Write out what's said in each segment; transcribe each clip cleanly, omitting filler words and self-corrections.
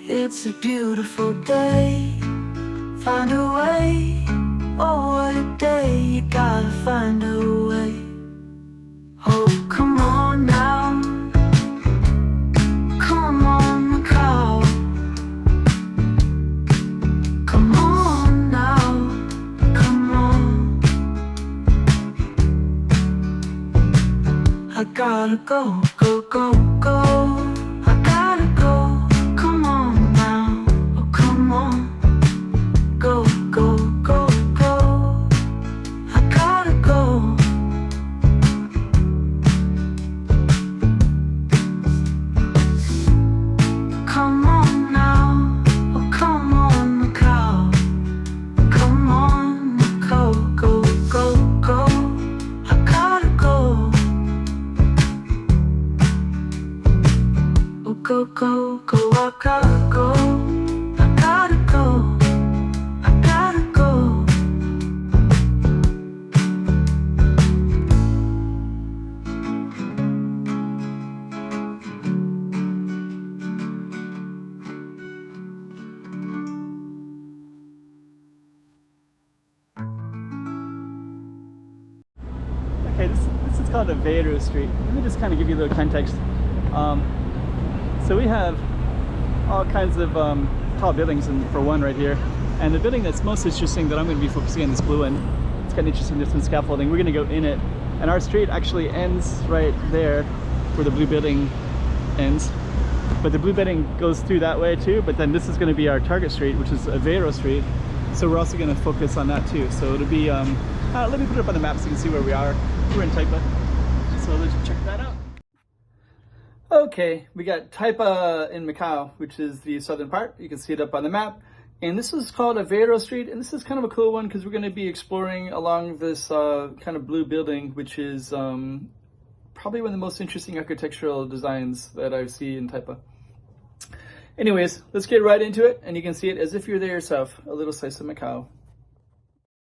It's a beautiful day. Find a way. Oh, what a day. You gotta find a way. Oh, come on now. Come on, Macau. Come on now. Come on. I gotta go, go, go, go. I gotta go. Come on now. Oh, come on. Go, go, go, go. I gotta go. Come on now. Oh, come on, Macau. Come on, Macau. Go, go, go. I gotta go. Oh, go, go, go. I gotta go. I gotta go. I gotta go. Okay, this is called Aveiro Street. Let me just kind of give you a little context. So we have all kinds of tall buildings for one right here. And the building that's most interesting that I'm going to be focusing on, this blue one, it's kind of interesting, there's some scaffolding. We're going to go in it. And our street actually ends right there where the blue building ends. But the blue building goes through that way too, but then this is going to be our target street, which is Aveiro Street. So we're also going to focus on that too. So it'll be, let me put it up on the map so you can see where we are. We're in Taipa, so let's check that out. Okay, we got Taipa in Macau, which is the southern part. You can see it up on the map. And this is called Aveiro Street, and this is kind of a cool one because we're going to be exploring along this kind of blue building, which is probably one of the most interesting architectural designs that I see in Taipa. Anyways, let's get right into it, and you can see it as if you're there yourself, a little slice of Macau.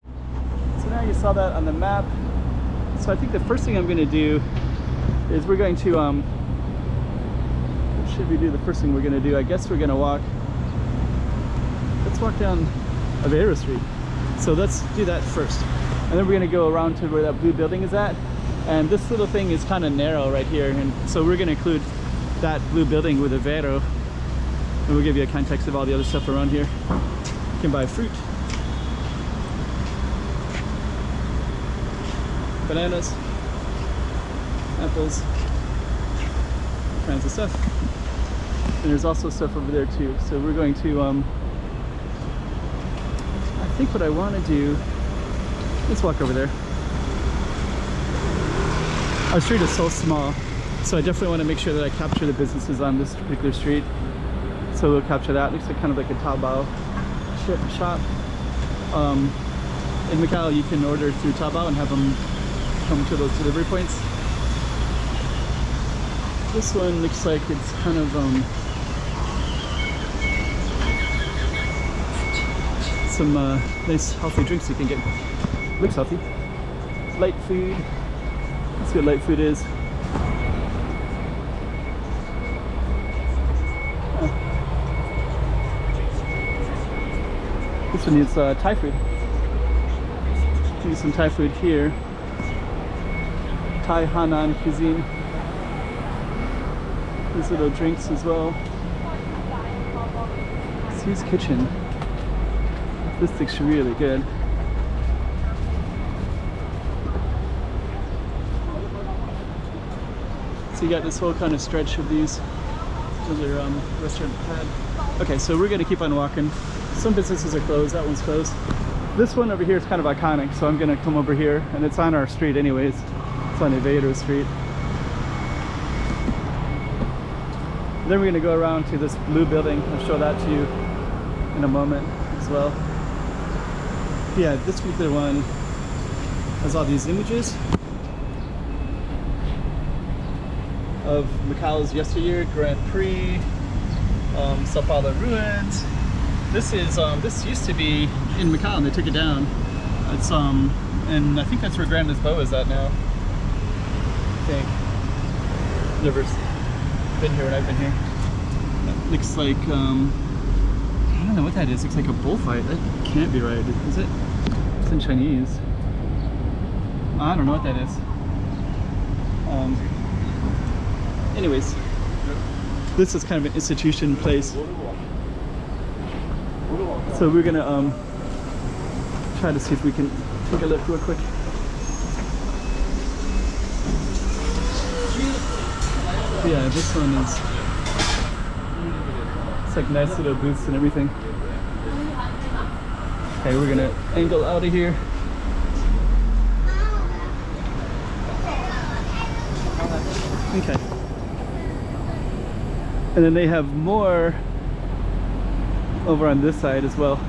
So now you saw that on the map. So I think the first thing I'm going to do is we're going to, what should we do? The first thing we're going to do, I guess we're going to walk, let's walk down Aveiro Street. So let's do that first. And then we're going to go around to where that blue building is at. And this little thing is kind of narrow right here. And so we're going to include that blue building with Aveiro. And we'll give you a context of all the other stuff around here. You can buy fruit, bananas, apples, all kinds of stuff. And there's also stuff over there too. So we're going to, I think what I want to do, let's walk over there. Our street is so small, so I definitely want to make sure that I capture the businesses on this particular street. So we'll capture that. Looks like kind of like a Taobao shop. In Macau, you can order through Taobao and have them come to those delivery points. This one looks like it's kind of some nice healthy drinks you can get. Looks healthy. Light food. Let's see what light food is. This one is Thai food. Maybe some Thai food here. Thai Hanan cuisine. These little drinks as well. Sue's Kitchen. This looks really good. So you got this whole kind of stretch of these other restaurant pad. Okay, so we're gonna keep on walking. Some businesses are closed, that one's closed. This one over here is kind of iconic, so I'm gonna come over here, and it's on our street anyways. It's on Aveiro Street. Then we're gonna go around to this blue building. I'll show that to you in a moment as well. Yeah, this particular one has all these images of Macau's yesteryear Grand Prix, Sao Paulo ruins. This is this used to be in Macau and they took it down. It's and I think that's where Grand Lisboa is at now. I think. Never been here when I've been here. It looks like I don't know what that is. Looks like a bullfight. That can't be right, is it? It's in Chinese. I don't know what that is. Anyways, this is kind of an institution place. So we're gonna try to see if we can take a look real quick. Yeah, this one is, it's like nice little booths and everything. Okay, we're gonna angle out of here. Okay. And then they have more over on this side as well.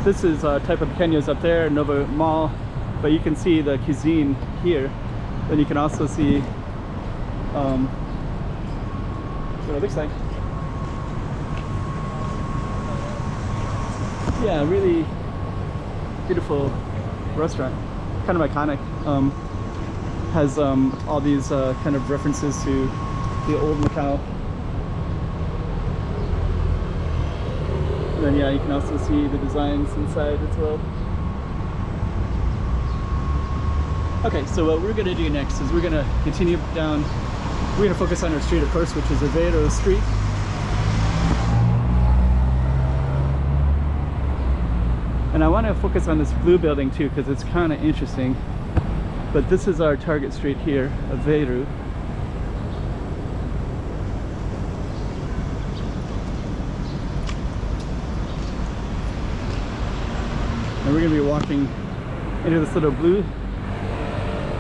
This is a type of pequeños up there, Nova Mall, but you can see the cuisine here. Then you can also see what it looks like. Yeah, really beautiful restaurant, kind of iconic. Has all these kind of references to the old Macau. And then yeah, you can also see the designs inside as well. Okay, so what we're gonna do next is we're gonna continue down. We're gonna focus on our street, of course, which is Aveiro Street. And I want to focus on this blue building too, because it's kind of interesting. But this is our target street here, Aveiro. And we're going to be walking into this little blue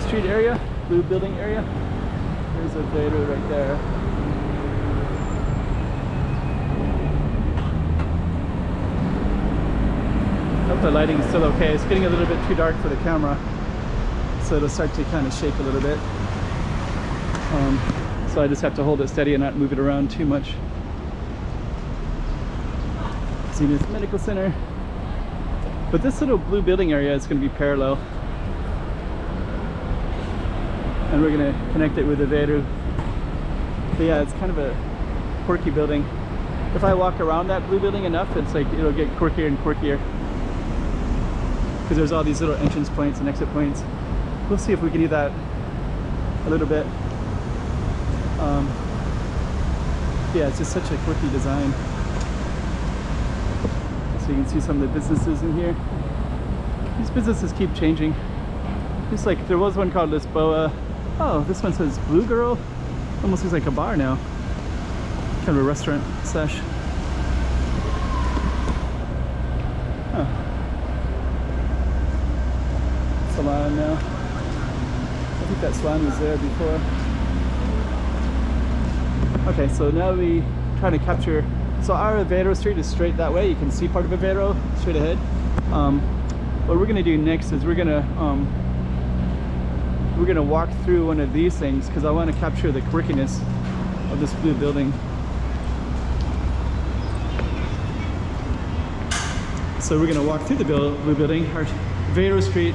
street area, blue building area. There's Aveiro right there. I hope the lighting is still okay. It's getting a little bit too dark for the camera, so it'll start to kind of shake a little bit. So I just have to hold it steady and not move it around too much. See this medical center. But this little blue building area is going to be parallel. And we're going to connect it with Aveiro. But yeah, it's kind of a quirky building. If I walk around that blue building enough, it's like it'll get quirkier and quirkier. Because there's all these little entrance points and exit points. We'll see if we can do that a little bit. Yeah, it's just such a quirky design. So you can see some of the businesses in here. These businesses keep changing. Just like there was one called Lisboa. Oh, this one says Blue Girl. Almost looks like a bar now. Kind of a restaurant slash. Huh. Salon now. I think that salon was there before. Okay, so now we try to capture. So our Aveiro Street is straight that way. You can see part of Aveiro straight ahead. What we're gonna do next is we're gonna walk through one of these things because I want to capture the quirkiness of this blue building. So we're gonna walk through the blue building, our Aveiro Street.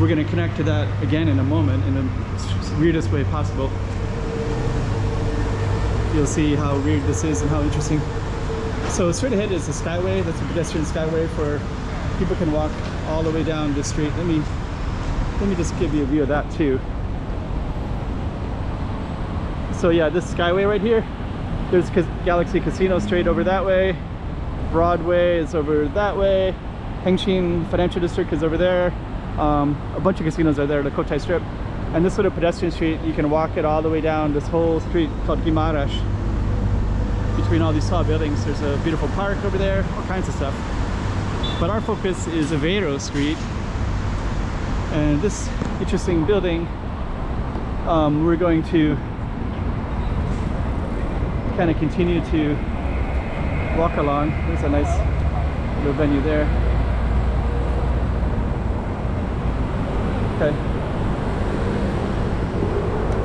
We're gonna connect to that again in a moment in the weirdest way possible. You'll see how weird this is and how interesting. So straight ahead is the skyway. That's a pedestrian skyway for people can walk all the way down the street. Let me just give you a view of that too. So yeah, this skyway right here, there's Galaxy Casino straight over that way. Broadway is over that way. Hengqin Financial District is over there. A bunch of casinos are there, the Cotai Strip. And this little pedestrian street, you can walk it all the way down this whole street called Guimaraes. Between all these tall buildings, there's a beautiful park over there, all kinds of stuff. But our focus is Aveiro Street. And this interesting building, we're going to kind of continue to walk along. There's a nice little venue there. Okay.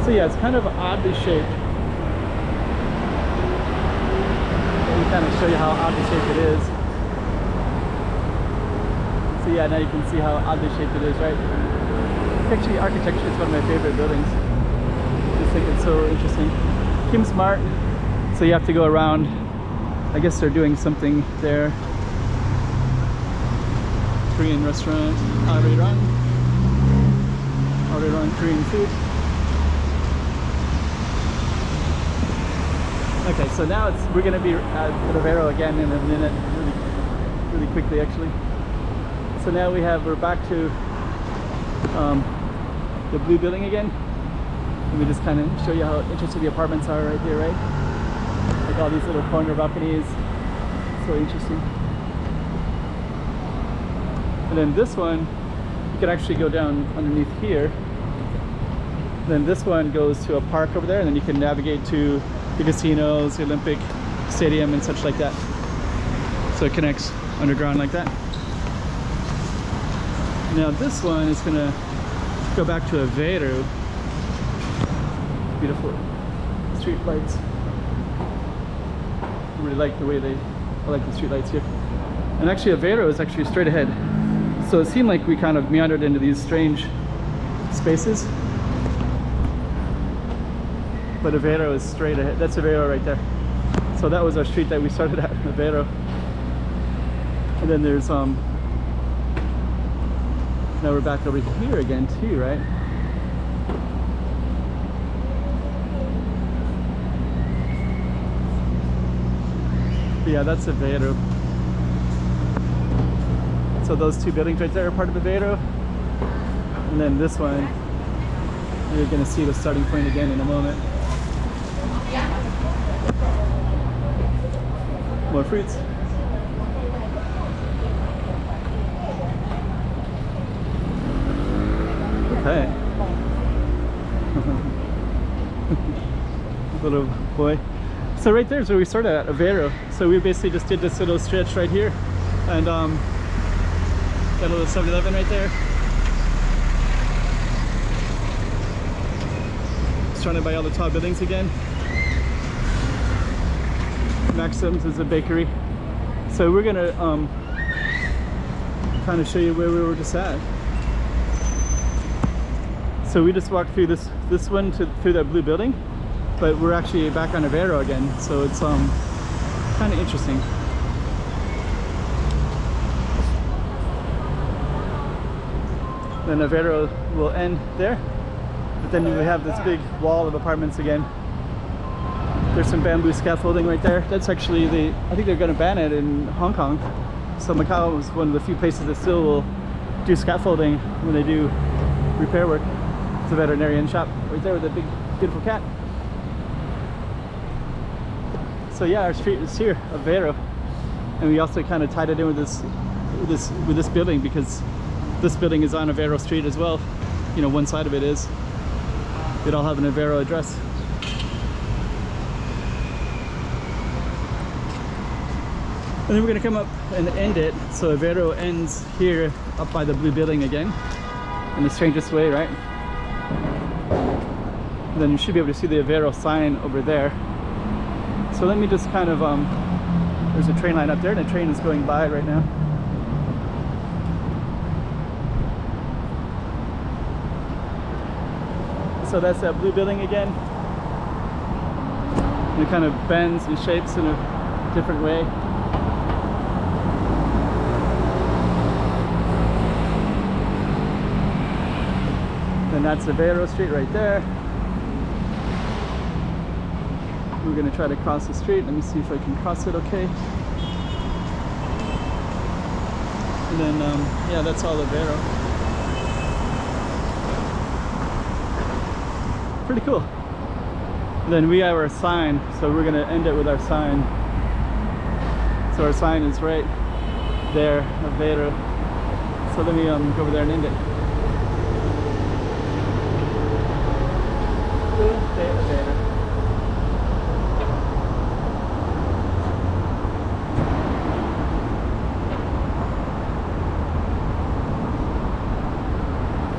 So yeah, it's kind of oddly shaped. Let me kind of show you how oddly shaped it is. So yeah, now you can see how oddly shaped it is, right? Actually, architecture is one of my favorite buildings. I just think it's so interesting. Kim Smart, so you have to go around I guess they're doing something there. Korean restaurant, Aveiro Korean food. Okay, so now we're gonna be at Aveiro again in a minute, really quickly actually. So now we're back to the blue building again. Let me just kind of show you how interesting the apartments are right here, right? Like all these little corner balconies, so interesting. And then this one, you can actually go down underneath here. Then this one goes to a park over there, and then you can navigate to the casinos, the Olympic Stadium and such like that. So it connects underground like that. Now this one is gonna go back to Aveiro. Beautiful street lights. I really like the way I like the street lights here. And actually Aveiro is actually straight ahead. So it seemed like we kind of meandered into these strange spaces. But Aveiro is straight ahead. That's Aveiro right there. So that was our street that we started at, Aveiro. And then there's now we're back over here again too, right? But yeah, that's Aveiro. So those two buildings right there are part of Aveiro. And then this one, you're gonna see the starting point again in a moment. More fruits. Okay. Little boy. So right there is where we started at, Aveiro. So we basically just did this little stretch right here. And got a little 7-Eleven right there. Surrounded by all the tall buildings again. Maxim's is a bakery. So we're gonna kind of show you where we were just at. So we just walked through this one through that blue building, but we're actually back on Aveiro again. So it's kind of interesting. Then Aveiro will end there, but then we have this big wall of apartments again. There's some bamboo scaffolding right there. That's actually I think they're going to ban it in Hong Kong. So Macau is one of the few places that still will do scaffolding when they do repair work. It's a veterinarian shop right there with a big, beautiful cat. So yeah, our street is here, Aveiro, and we also kind of tied it in with this building because this building is on Aveiro Street as well. You know, one side of it is. They'd all have an Aveiro address. And then we're going to come up and end it. So Aveiro ends here up by the blue building again, in the strangest way, right? And then you should be able to see the Aveiro sign over there. So let me just kind of, there's a train line up there and a train is going by right now. So that's that blue building again. And it kind of bends and shapes in a different way. And that's Aveiro Street right there. We're going to try to cross the street. Let me see if I can cross it okay. And then, yeah, that's all Aveiro. Pretty cool. And then we have our sign, so we're going to end it with our sign. So our sign is right there, Aveiro. So let me go over there and end it.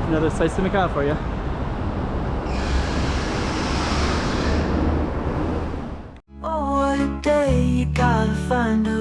Another slice of Macau for you. Oh, what a day, you gotta find a